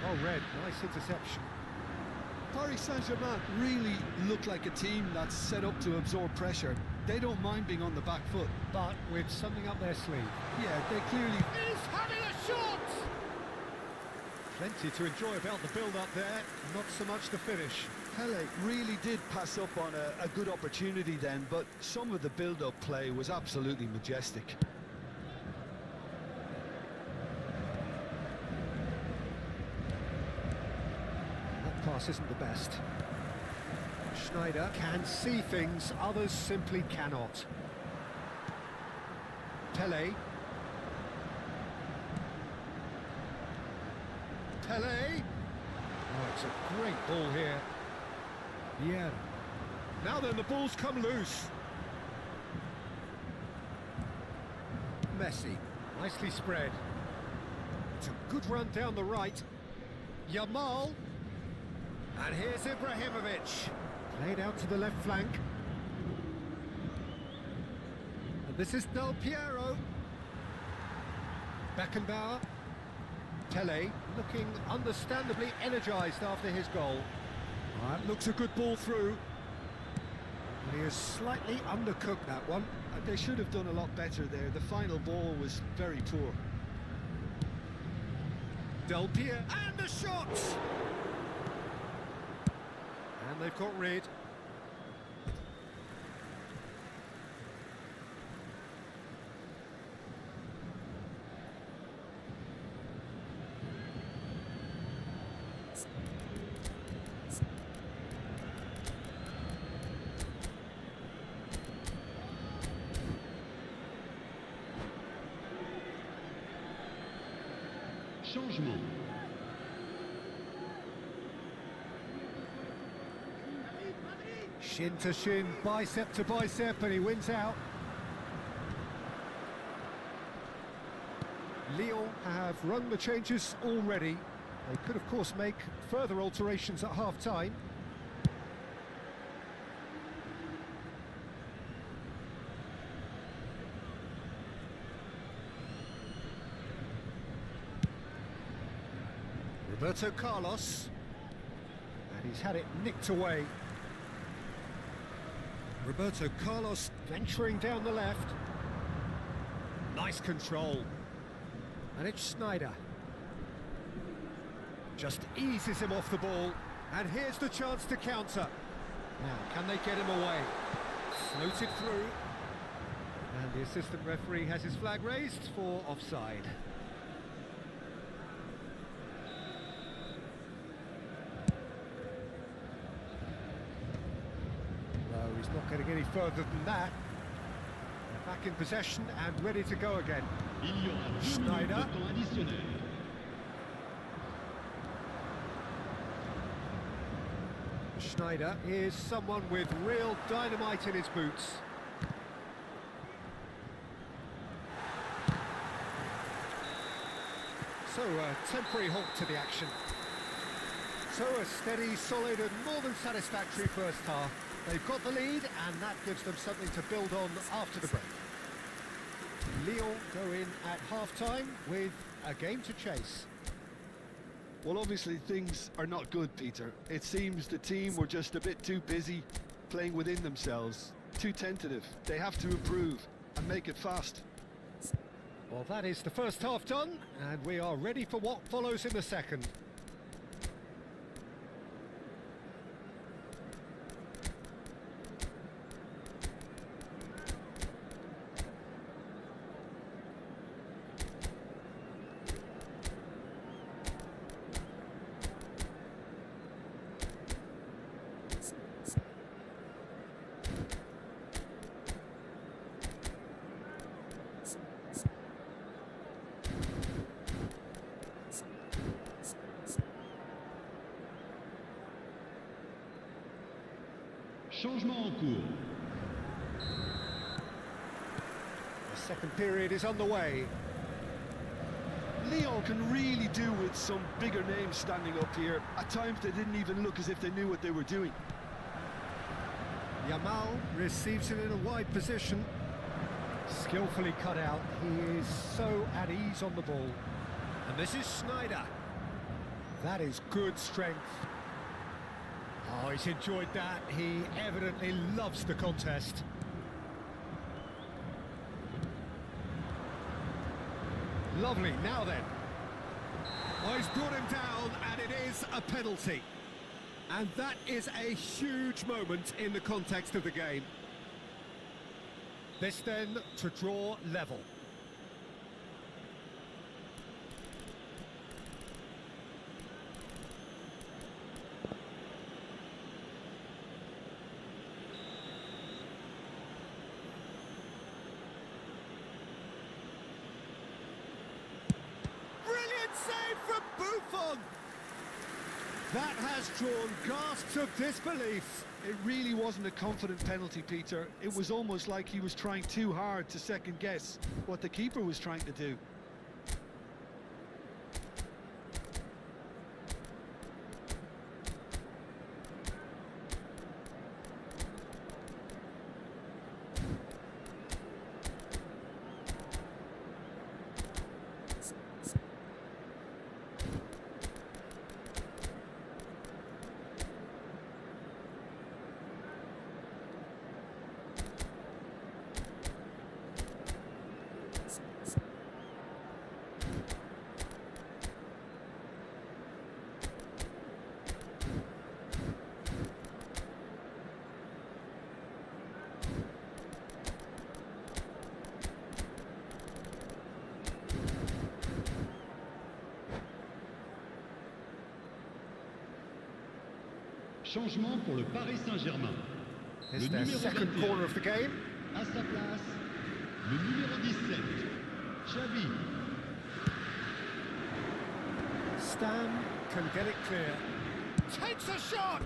Oh, Red, nice interception. Paris Saint-Germain really look like a team that's set up to absorb pressure. They don't mind being on the back foot. But with something up their sleeve. Yeah, they clearly... He's having a shot! Plenty to enjoy about the build-up there, not so much the finish. Pele really did pass up on a good opportunity then, but some of the build-up play was absolutely majestic. That pass isn't the best. Schneider can see things others simply cannot. Pele. Oh, it's a great ball here. Yeah. Now then, the ball's come loose. Messi, nicely spread. It's a good run down the right. Yamal. And here's Ibrahimovic. Played out to the left flank. And this is Del Piero. Beckenbauer. Pele looking understandably energised after his goal. That looks a good ball through. And he has slightly undercooked that one. They should have done a lot better there. The final ball was very poor. Del Piero, and the shot! And they've got rid. Changement. Shin to shin, bicep to bicep, and he wins out. Lyon have run the changes already. They could, of course, make further alterations at half-time. Roberto Carlos, and he's had it nicked away. Roberto Carlos venturing down the left. Nice control. And it's Schneider. Just eases him off the ball. And here's the chance to counter. Now, can they get him away? Floated through. And the assistant referee has his flag raised for offside. He's not getting any further than that. They're back in possession and ready to go again. Il y aura 2 minutes Schneider. de temps additionnel. Schneider is someone with real dynamite in his boots. So a temporary halt to the action. So a steady, solid and more than satisfactory first half. They've got the lead, and that gives them something to build on after the break. Lyon go in at half-time with a game to chase. Well, obviously things are not good, Peter. It seems the team were just a bit too busy playing within themselves, too tentative. They have to improve and make it fast. Well, that is the first half done, and we are ready for what follows in the second. Changement en cours. The second period is underway. Lyon can really do with some bigger names standing up here. At times they didn't even look as if they knew what they were doing. Yamal receives it in a wide position. Skillfully cut out. He is so at ease on the ball. And this is Schneider. That is good strength. Oh, he's enjoyed that. He evidently loves the contest. Lovely, now then. Oh, he's brought him down, and it is a penalty. And that is a huge moment in the context of the game. This then to draw level. Save from Buffon! That has drawn gasps of disbelief. It really wasn't a confident penalty, Peter. It was almost like he was trying too hard to second guess what the keeper was trying to do. Changement pour le Paris Saint-Germain. It's their second corner of the game. À sa place, le numéro 17, Xavi. Stam can get it clear. Takes a shot!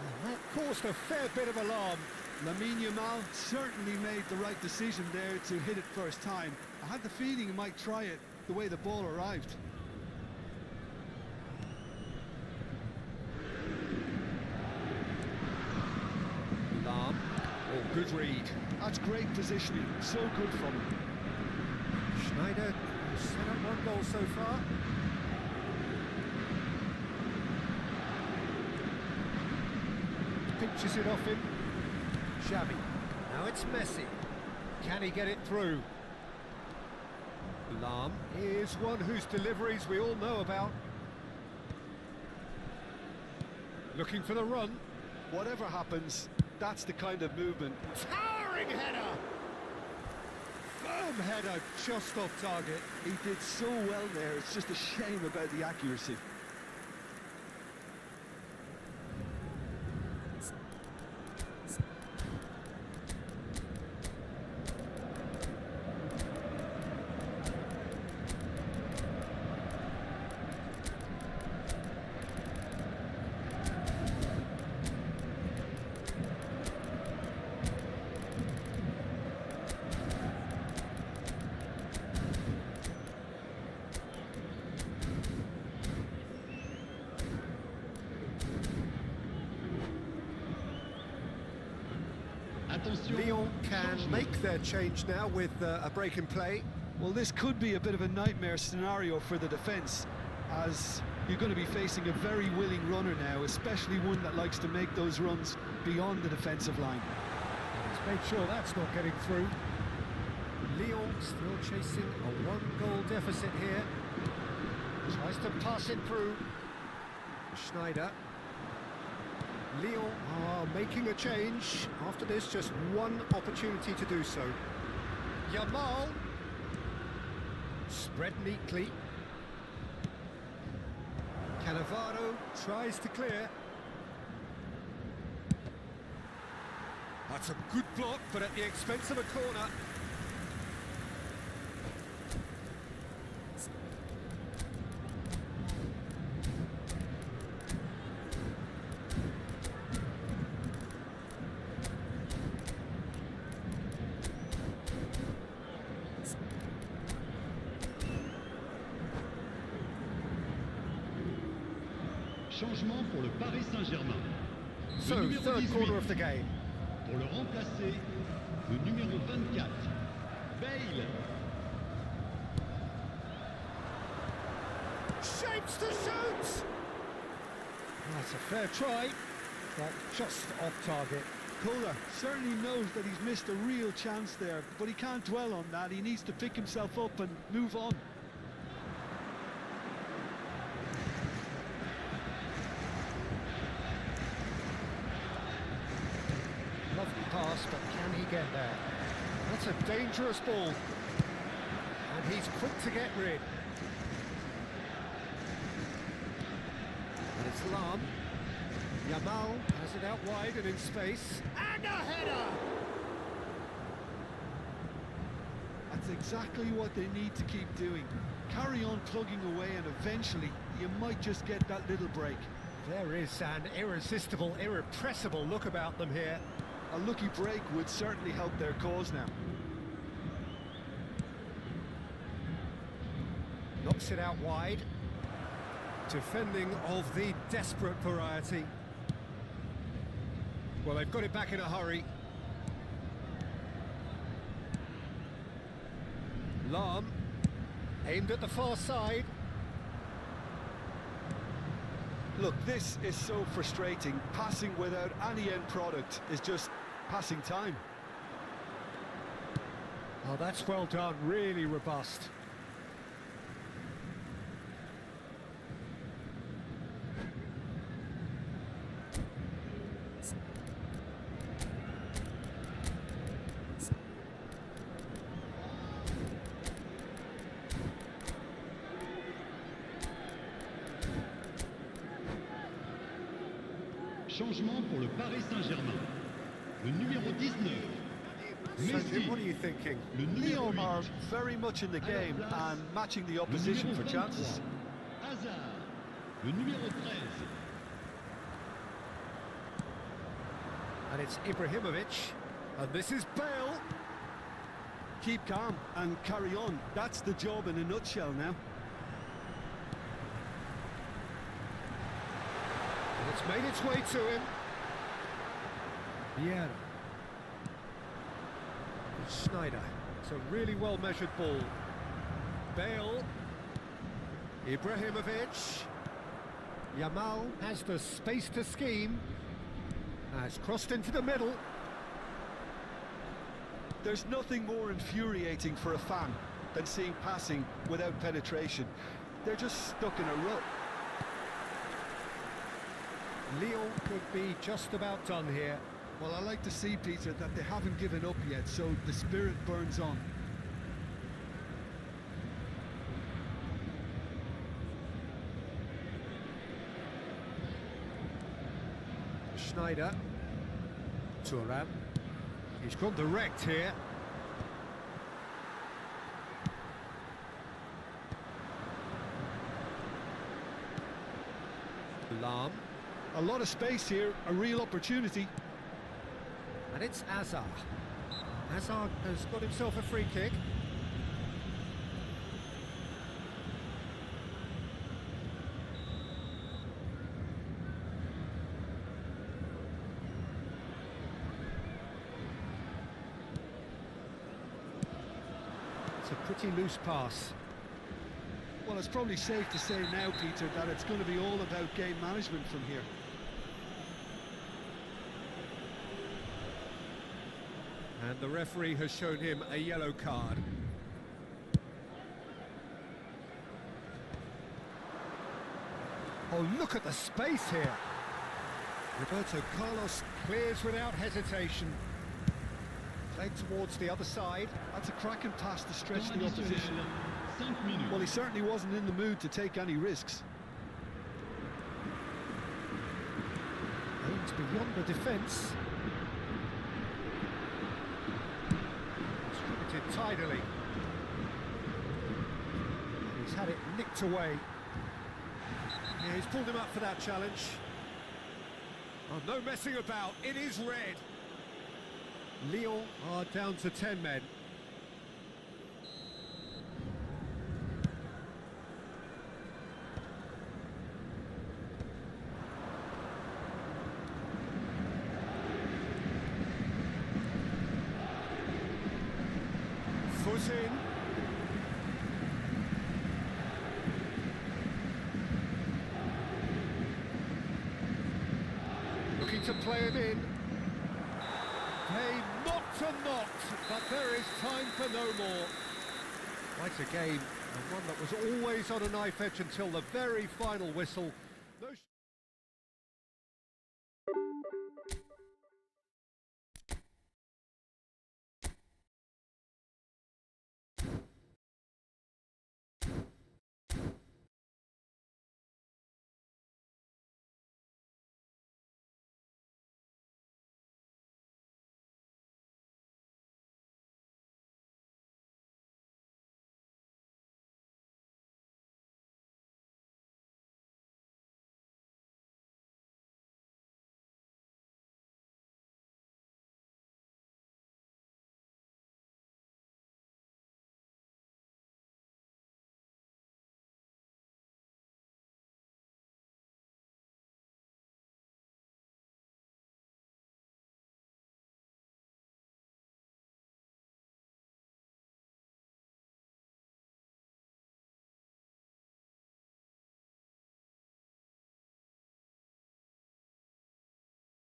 And that caused a fair bit of alarm. Lamine Yamal certainly made the right decision there to hit it first time. I had the feeling he might try it the way the ball arrived. Oh, good read. That's great positioning, so good from him. Schneider has set up one goal so far. Pinches it off him. Xavi. Now it's Messi. Can he get it through? Lahm is one whose deliveries we all know about. Looking for the run. Whatever happens, that's the kind of movement. Towering header! Firm header, just off target. He did so well there, it's just a shame about the accuracy. Lyon can make their change now with a break in play. Well, this could be a bit of a nightmare scenario for the defence, as you're going to be facing a very willing runner now, especially one that likes to make those runs beyond the defensive line. He's made sure that's not getting through. Lyon still chasing a one-goal deficit here. Tries to pass it through. Schneider. Lyon are making a change. After this, just one opportunity to do so. Yamal. Spread neatly. Cannavaro tries to clear. That's a good block, but at the expense of a corner. Changement pour le Paris Saint-Germain. So, numéro third 18. corner of the game. Pour le remplacer, le numéro 24, Bale. Shapes to shoot! That's a fair try, but just off target. Kohler certainly knows that he's missed a real chance there, but he can't dwell on that. He needs to pick himself up and move on. Lovely pass, but can he get there? That's a dangerous ball. And he's quick to get rid. And it's Lam. Yamal has it out wide and in space. And a header! That's exactly what they need to keep doing. Carry on plugging away and eventually you might just get that little break. There is an irresistible, irrepressible look about them here. A lucky break would certainly help their cause now. Knocks it out wide. Defending of the desperate variety. Well, they've got it back in a hurry. Lam, aimed at the far side. Look, this is so frustrating. Passing without any end product is just passing time. Oh, that's well done, really robust. Changement pour le Paris Saint-Germain. Le numéro 19, So, Messi. Jim, what are you thinking? Le numéro Lyon are 8, very much in the game and matching the le opposition numéro for chances. 23, Hazard. Le numéro 13, And it's Ibrahimovic. And this is Bale. Keep calm and carry on. That's the job in a nutshell now. And it's made its way to him. Yeah. Schneider. It's a really well-measured ball. Bale. Ibrahimovic. Yamal has the space to scheme. Has crossed into the middle. There's nothing more infuriating for a fan than seeing passing without penetration. They're just stuck in a rut. Lyon could be just about done here. Well, I like to see, Peter, that they haven't given up yet, so the spirit burns on. Schneider. Thuram. He's gone direct here. Lam. A lot of space here, a real opportunity. And it's Hazard. Hazard has got himself a free kick. It's a pretty loose pass. Well, it's probably safe to say now, Peter, that it's going to be all about game management from here. And the referee has shown him a yellow card. Oh, look at the space here. Roberto Carlos clears without hesitation. Played towards the other side. That's a cracking pass to stretch temps the opposition. additionnel, 5 minutes. Well, he certainly wasn't in the mood to take any risks. Aims beyond the defence. Distributed tidily. He's had it nicked away. Yeah, he's pulled him up for that challenge. Oh, no messing about. It is red. Lyon are down to 10 men. goes in. Looking to play it in. They knocked and knocked, but there is time for no more. Quite a game, and one that was always on a knife edge until the very final whistle. No